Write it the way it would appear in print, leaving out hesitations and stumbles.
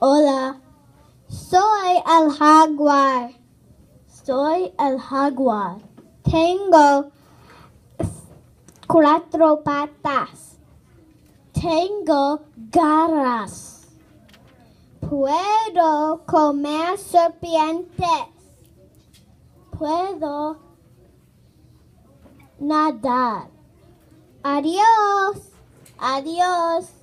Hola, soy el jaguar. Soy el jaguar. Tengo 4 patas. Tengo garras. Puedo comer serpientes. Puedo nadar. Adiós. Adiós.